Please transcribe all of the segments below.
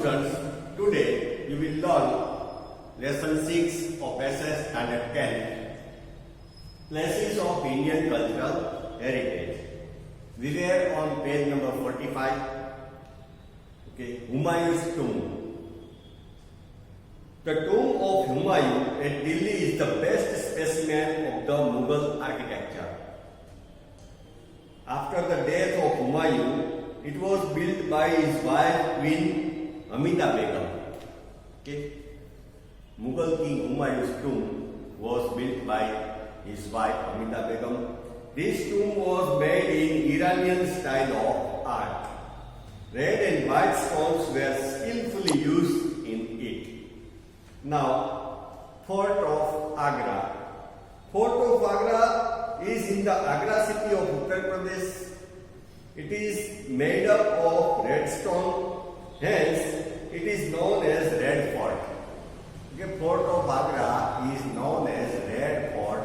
students, today you will learn lesson 6 of SS Standard 10, Places of Indian Cultural Heritage. We were on page number 45. Okay, Humayun's tomb. The tomb of Humayun at Delhi is the best specimen of the Mughal architecture. After the death of Humayun, it was built by his wife Queen Hamida Begum. Okay. Mughal king Humayun's tomb was built by his wife Hamida Begum. This tomb was made in Iranian style of art. Red and white stones were skillfully used in it. Now, Fort of Agra. Fort of Agra is in the Agra city of Uttar Pradesh. It is made up of red stone, hence it is known as Red Fort. Okay, Fort of Agra is known as Red Fort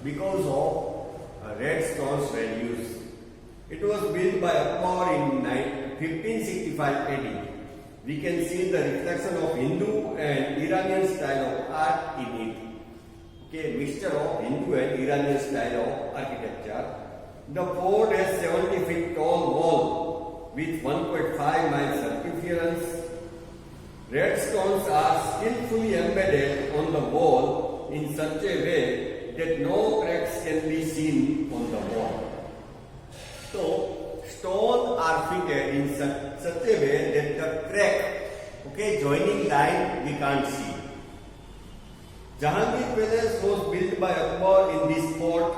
because of red stones were used. It was built by Akbar in 1565 AD. We can see the reflection of Hindu and Iranian style of art in it. Okay, mixture of Hindu and Iranian style of architecture. The fort has 70 feet tall wall with 1.5 mile circumference. Red stones are skillfully embedded on the wall in such a way that no cracks can be seen on the wall. So, stones are fitted in such a way that the crack, joining line we can't see. Jahangir Palace was built by Akbar in this fort.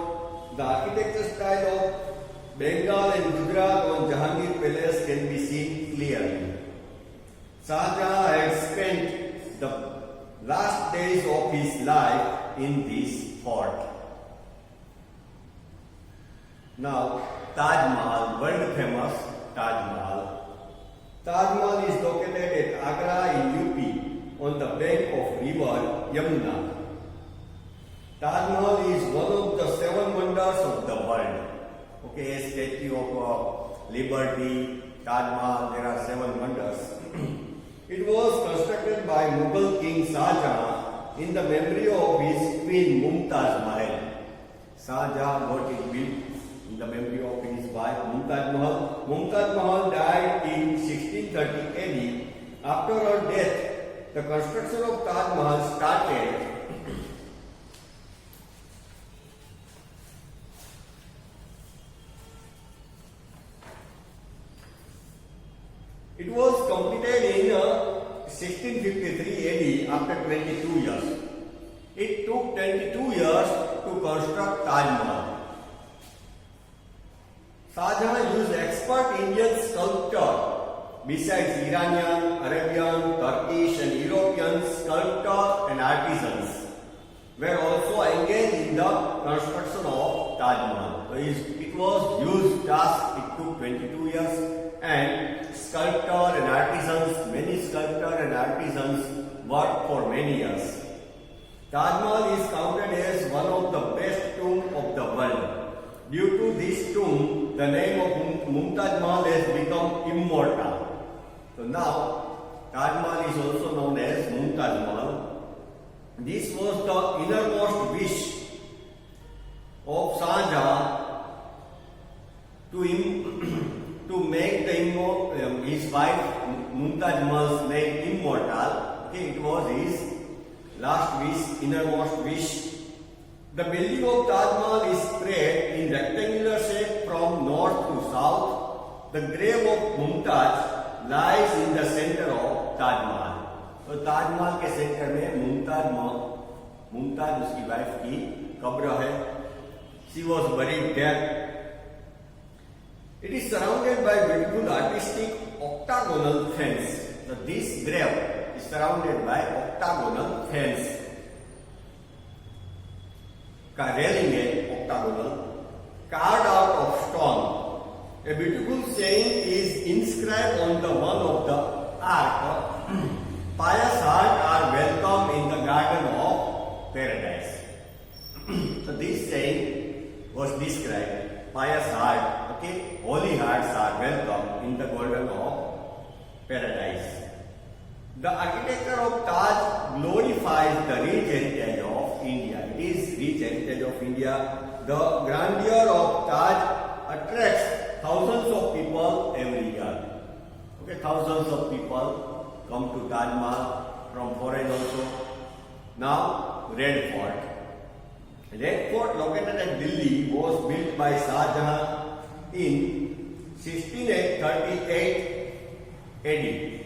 The architecture style of Bengal and Gujarat on Jahangir Palace can be seen clearly. Shah Jahan had spent the last days of his life in this fort. Now, Taj Mahal, world famous Taj Mahal. Taj Mahal is located at Agra in UP on the bank of river Yamuna. Taj Mahal is one of the 7 wonders of the world. Okay, a statue of Liberty, Taj Mahal, there are 7 wonders. It was constructed by Mughal king Shah Jahan in the memory of his queen Mumtaz Mahal. Shah Jahan got it built in the memory of his wife Mumtaz Mahal. Mumtaz Mahal died in 1630 AD. After her death, the construction of Taj Mahal started. It was completed in 1653 AD after 22 years. It took 22 years to construct Taj Mahal. Shah Jahan used expert Indian sculptor besides Iranian, Arabian, Turkish and European sculptors and artisans were also engaged in the construction of Taj Mahal. So it was used just, it took 22 years. And sculptor and artisans, many sculptors and artisans worked for many years. Taj Mahal is counted as one of the best tombs of the world. Due to this tomb, the name of Mumtaz Mahal has become immortal. So now, Taj Mahal is also known as Mumtaz Mahal. This was the innermost wish of Shah Jahan to make his wife Mumtaz Mahal's name immortal. Okay, it was his last wish, innermost wish. The building of Taj Mahal is spread in rectangular shape from north to south. The grave of Mumtaz lies in the center of Taj Mahal. तो ताज महल के centre में मुमताज उसकी wife की कब्र है. She was buried there. It is surrounded by beautiful artistic octagonal fence. So this grave is surrounded by octagonal fence. का railing है octagonal, carved out of stone. A beautiful saying is inscribed on the wall of the ark. Pious hearts are welcome in the garden of paradise. So this saying was described. Pious heart, holy hearts are welcome in the garden of paradise. The architecture of Taj glorifies the rich heritage of India. It is rich heritage of India. The grandeur of Taj attracts thousands of people every year. Okay, thousands of people come to Taj Mahal from foreign also. Now, Red Fort. Red Fort located at Delhi was built by Shah Jahan in 1638 AD.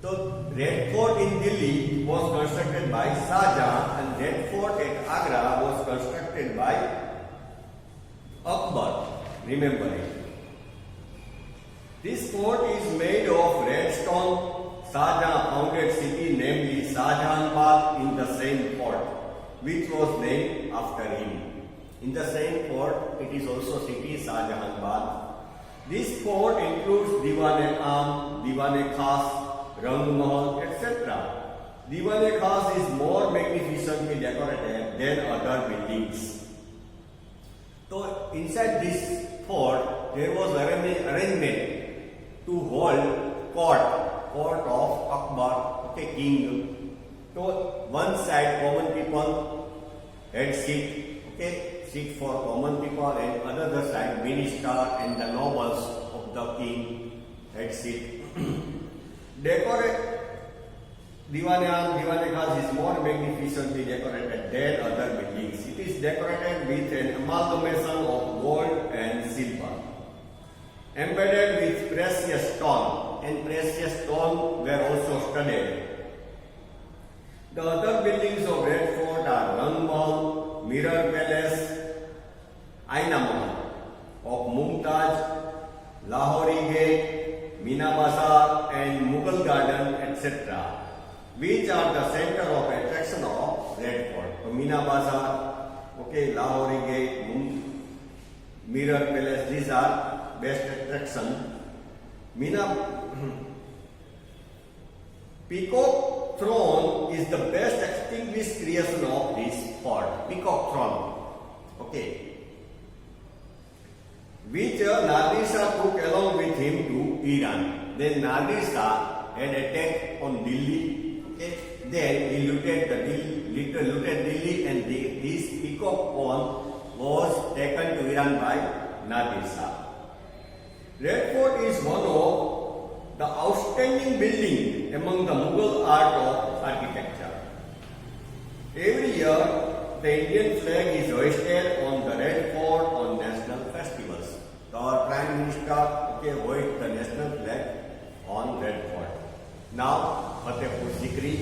So, Red Fort in Delhi was constructed by Shah Jahan and Red Fort at Agra was constructed by Akbar. Remember it. This fort is made of red stone. Shah Jahan founded city namely Shah Jahanabad in the same fort, which was named after him. In the same fort, it is also city Shah Jahanabad. This fort includes Diwan-e-Am, Diwan-e-Khas, Rang Mahal, etc. Diwan-e-Khas is more magnificently decorated than other buildings. So inside this fort, there was arrangement to hold court of Akbar, okay, king. So one side common people had seat for common people, and another side minister and the nobles of the king had seat. Diwan-e-Am, Diwan-e-Khas is more magnificently decorated than other buildings. It is decorated with an amalgamation of gold and silver, embedded with precious stone, and precious stone were also studied. The other buildings of Red Fort are Rang Mahal, Mirror Palace, Aina Mahal of Mumtaz, Lahori Gate, Meena Bazar and Mughal Garden, etc., which are the center of attraction of Red Fort. So, Meena Bazar, okay, Lahori Gate, Mirror Palace, these are best attraction. Peacock Throne is the best extinguished creation of this fort. Peacock Throne, okay, which Nadir Shah took along with him to Iran. Then Nadir Shah had attacked on Delhi. Okay. Then he looted Delhi, and this peacock throne was taken to Iran by Nadir Shah. Red Fort is one of the outstanding building among the Mughal art of architecture. Every year, the Indian flag is hoisted on the Red Fort on national festivals. So our Prime Minister hoists the national flag on Red Fort. Now, Fatehpur Sikri.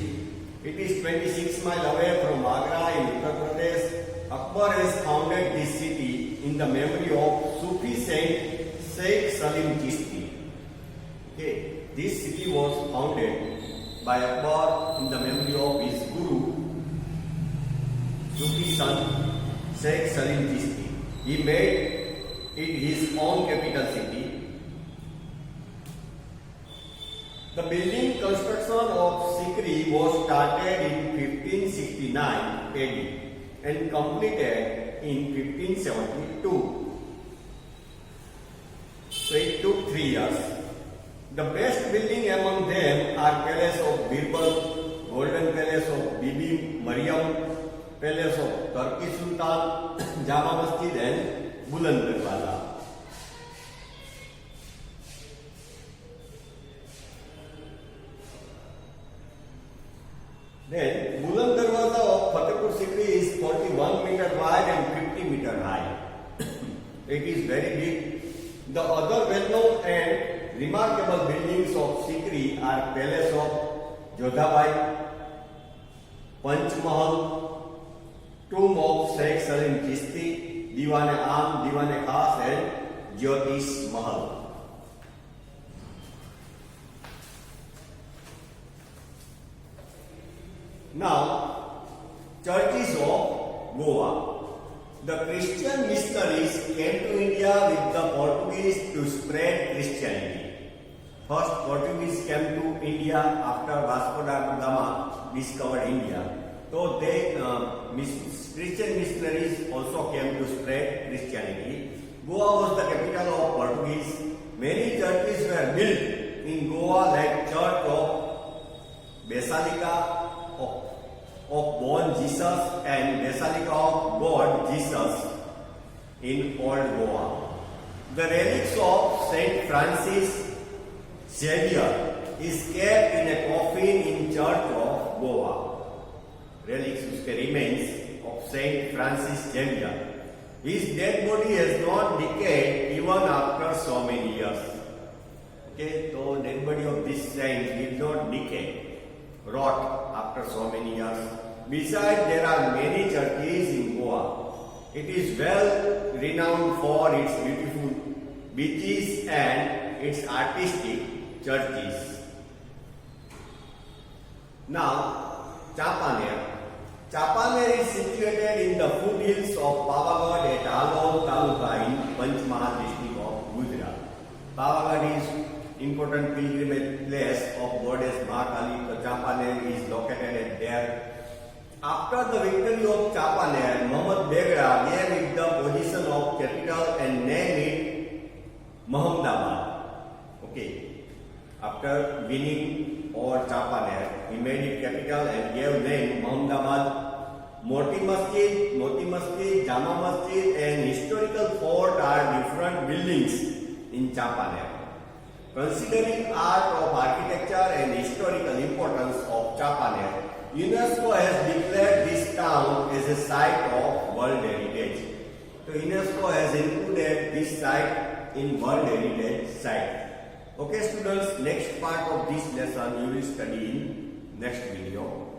It is 26 miles away from Agra in Uttar Pradesh. Akbar has founded this city in the memory of Sufi saint Sheikh Salim Chishti. Okay, this city was founded by Akbar in the memory of his guru, Sufi son Sheikh Salim Chishti. He made it his own capital city. The building construction of Sikri was started in 1569 AD and completed in 1572. So it took 3 years. The best building among them are Palace of Birbal, Golden Palace of Bibi Mariam, Palace of Turki Sultan, Jama Masjid and Buland Darwaza. Then Buland Darwaza of Fatehpur Sikri is 41 meter wide and 50 meter high. It is very big. The other well-known and remarkable buildings of Sikri are Palace of Jodhabai, Panch Mahal, Tomb of Sheikh Salim Chishti, Diwan-e-Am, Diwan-e-Khas and Jyotish Mahal. Now, churches of Goa. The Christian missionaries came to India with the Portuguese to spread Christianity. First, Portuguese came to India after Vasco da Gama discovered India. So Christian missionaries also came to spread Christianity. Goa was the capital of Portuguese. Many churches were built in Goa like Church of Basilica of Born Jesus and Basilica of God Jesus in Old Goa. The relics of Saint Francis Xavier is kept in a coffin in Church of Goa. Relics, उसके remains of Saint Francis Xavier. His dead body has not decayed even after so many years. Okay, so dead body of this saint did not decay, rot after so many years. Besides, there are many churches in Goa. It is well renowned for its beautiful beaches and its artistic churches. Now, Champaner. Champaner is situated in the foothills of Pavagad at Algaon Taluka in Panchmahal district of Gujarat. Pavagad is important pilgrimage place of goddess Mahakali. The Champaner is located at there. After the victory of Champaner, Muhammad Begra gave it the position of capital and named it Muhammadabad. Okay. After winning over Champaner, he made it capital and gave name Muhammadabad. Moti Masjid, Jama Masjid and historical fort are different buildings in Champaner. Considering art of architecture and historical importance of Champaner, UNESCO has declared this town as a site of World Heritage. So UNESCO has included this site in World Heritage site. Okay students, next part of this lesson you will study in next video.